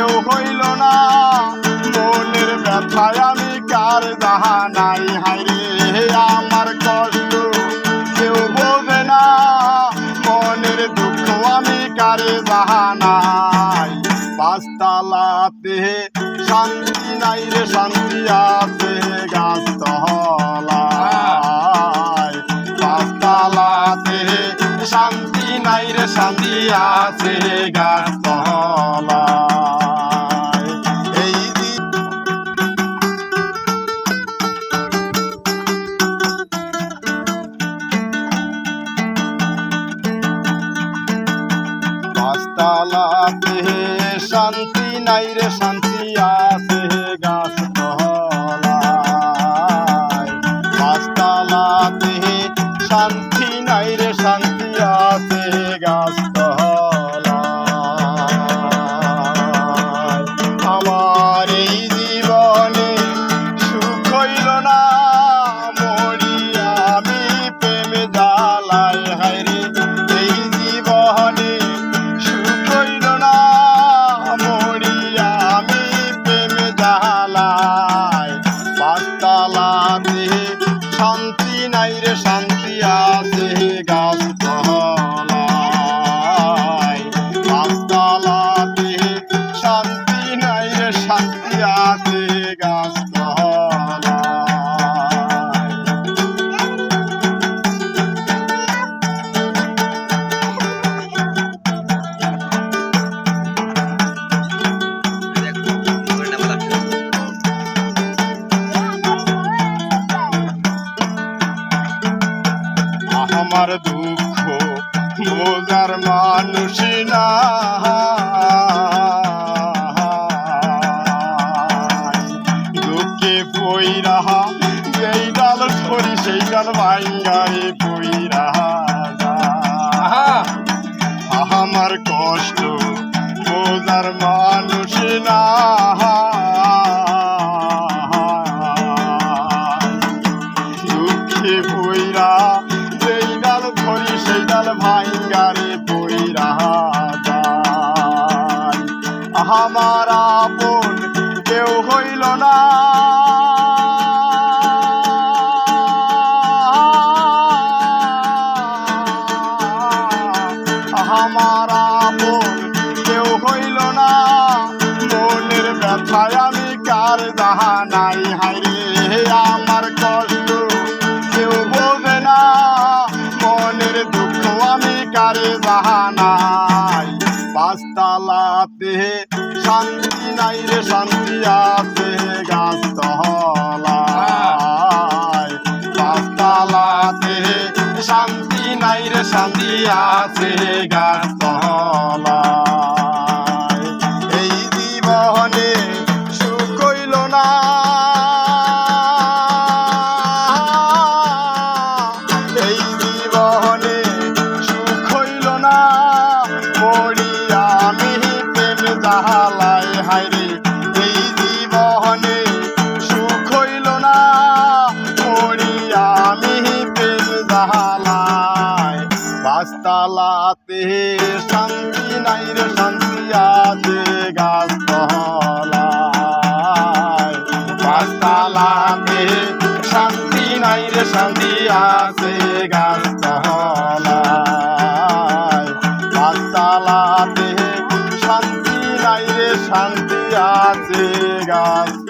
কেউ হইল না, মনের ব্যথায় আমি কার জাহানাই। হায়রে আমার কষ্ট কেউ বোঝে না, মনের দুঃখ আমি কারে জাহানাই। পাঁচতলাতে শান্তি নাই রে, শান্তি আছে গাছতলায়। পাঁচতলাতে শান্তি নাই রে, শান্তি আছে গাছতলায়। পাঁচতলাতে শান্তি নাই রে, শান্তি আছে গাছতলায়। পাঁচতলাতে শান্তি নাই রে, শান্তি আছে গাছতলায়। আমার এই জীবনে সুখ হইল না, মরি আমি প্রেম জ্বালায়। হায়রে এই জীবনে সুখ হইল না, মরি আমি প্রেম জ্বালায়। পাঁচতলাতে শান্তি নাই রে, শান্তি আছে গাছতলায়। পাঁচতলাতে শান্তি নাই রে, শান্তি আছে গাছতলায়। আমার দুঃখ বোঝার মানুষ না, দুঃখে পইরা যেই ডাল ধরি সেই ডাল ভাঙ্গারে পইরা। আমার কষ্ট বোঝার মানুষ না, দুঃখে পইরা যেই ডাল ধরি সেই ডাল ভাঙ্গারে পইরা যায়। আমার আপন কেউ হইল না, আমার আপন কেউ হইল না, মনের ব্যথায় আমি কার জাহানাই। হায়রে আমার কষ্ট কেউ বোঝে না, মনের দুঃখ আমি কারে জাহানাই। পাঁচতলাতে শান্তি নাই রে, শান্তি আছে গাছতলায়। পাঁচতলাতে শান্তি নাই রে, শান্তি আছে গাছতলায়। এই জীবনে সুখ হইল না, এই জীবনে সুখ হইল না, মরি আমি প্রেম জ্বালায়। হায়রে এই জীবনে সুখ হইল না, মরি আমি প্রেম জ্বালায়। পাঁচতলাতে শান্তি নাই রে, শান্তি আছে গাছতলায়। পাঁচতলাতে শান্তি নাই রে, শান্তি আছে গাছতলায়। পাঁচতলাতে শান্তি নাই রে, শান্তি আছে গাছ।